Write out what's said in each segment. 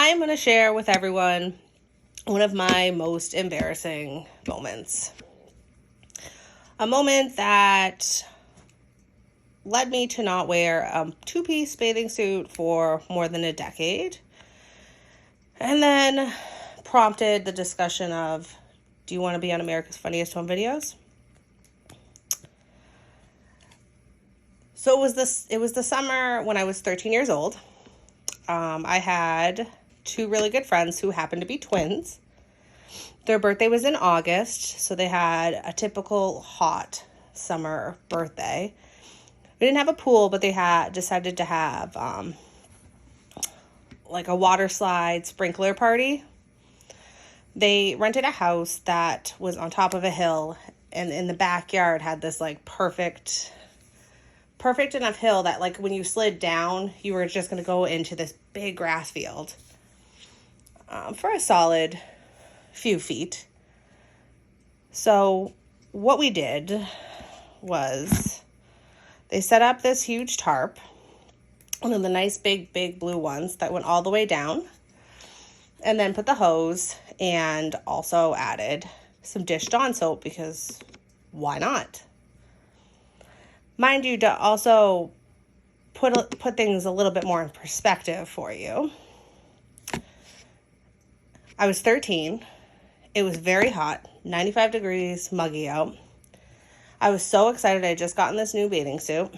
I'm going to share with everyone one of my most embarrassing moments. A moment that led me to not wear a two-piece bathing suit for more than a decade. And then prompted the discussion of, do you want to be on America's Funniest Home Videos? So it was the summer when I was 13 years old. I had two really good friends who happened to be twins. Their birthday was in August, so they had a typical hot summer birthday. We didn't have a pool, but they had decided to have like a water slide sprinkler party. They rented a house that was on top of a hill, and in the backyard had this like perfect enough hill that like when you slid down, you were just going to go into this big grass field for a solid few feet. So what we did was they set up this huge tarp, one of the nice big blue ones that went all the way down, and then put the hose and also added some dish Dawn soap because why not? Mind you, to also put things a little bit more in perspective for you. I was 13. It was very hot, 95 degrees, muggy out. I was so excited. I had just gotten this new bathing suit.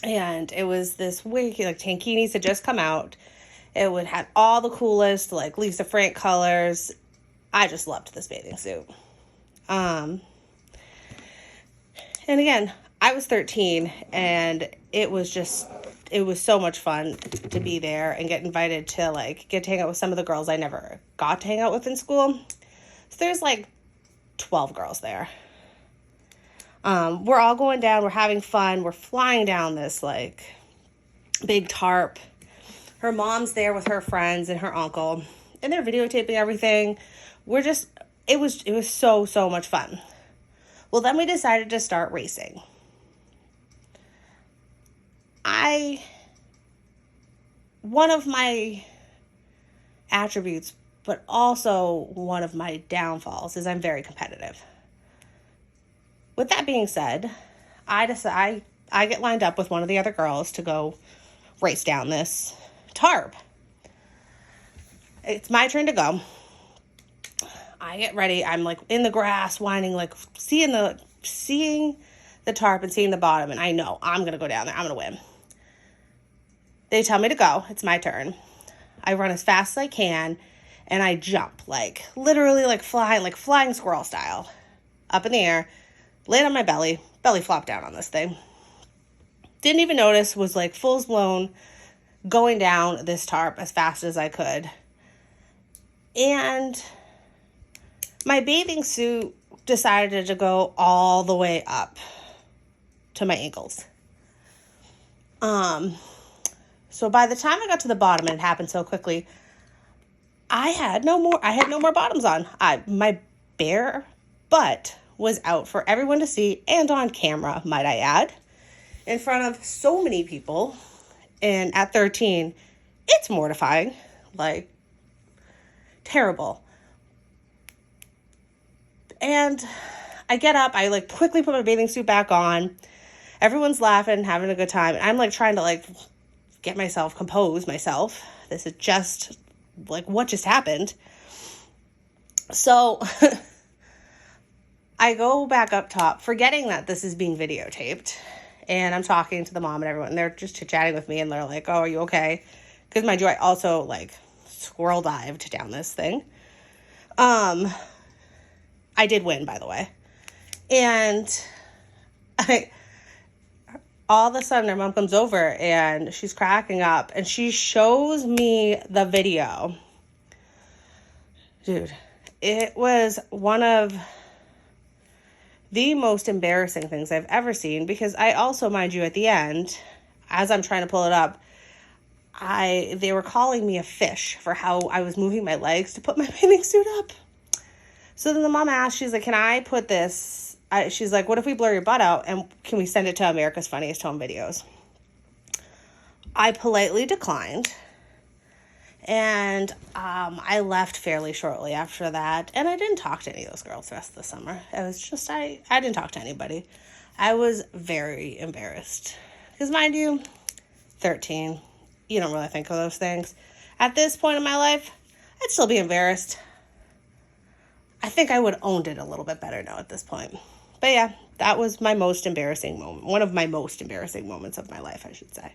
And it was this wicked, like Tankinis had just come out. It would have all the coolest, like Lisa Frank colors. I just loved this bathing suit. And again, I was 13, and it was so much fun to be there and get invited to like get to hang out with some of the girls I never got to hang out with in school. So there's like 12 girls there. We're all going down, we're having fun, we're flying down this like big tarp. Her mom's there with her friends and her uncle, and they're videotaping everything. It was so much fun. Well, then we decided to start racing. One of my attributes, but also one of my downfalls, is I'm very competitive. With that being said, I get lined up with one of the other girls to go race down this tarp. It's my turn to go. I get ready. I'm like in the grass, whining, like seeing the tarp and seeing the bottom, and I know I'm gonna go down there. I'm gonna win. They tell me to go. It's my turn. I run as fast as I can, and I jump, like literally like flying squirrel style, up in the air, laid on my belly flopped down on this thing. Didn't even notice, was like full blown going down this tarp as fast as I could. And my bathing suit decided to go all the way up to my ankles. So by the time I got to the bottom, and it happened so quickly, I had no more bottoms on. My bare butt was out for everyone to see, and on camera, might I add, in front of so many people. And at 13, it's mortifying, like terrible. And I get up, I like quickly put my bathing suit back on. Everyone's laughing, having a good time. And I'm like trying to like get myself, compose myself. This is just like what just happened. So I go back up top, forgetting that this is being videotaped. And I'm talking to the mom and everyone, and they're just chit-chatting with me, and they're like, oh, are you okay? Because mind you, I also like squirrel dived down this thing. I did win, by the way. And all of a sudden, her mom comes over, and she's cracking up, and she shows me the video. Dude, it was one of the most embarrassing things I've ever seen, because I also, mind you, at the end, as I'm trying to pull it up, they were calling me a fish for how I was moving my legs to put my bathing suit up. So then the mom asked, she's like, can I put this, she's like, what if we blur your butt out and can we send it to America's Funniest Home Videos? I politely declined. And I left fairly shortly after that. And I didn't talk to any of those girls the rest of the summer. It was just, I didn't talk to anybody. I was very embarrassed. Because mind you, 13, you don't really think of those things. At this point in my life, I'd still be embarrassed. I think I would have owned it a little bit better now at this point. But yeah, that was my most embarrassing moment. One of my most embarrassing moments of my life, I should say.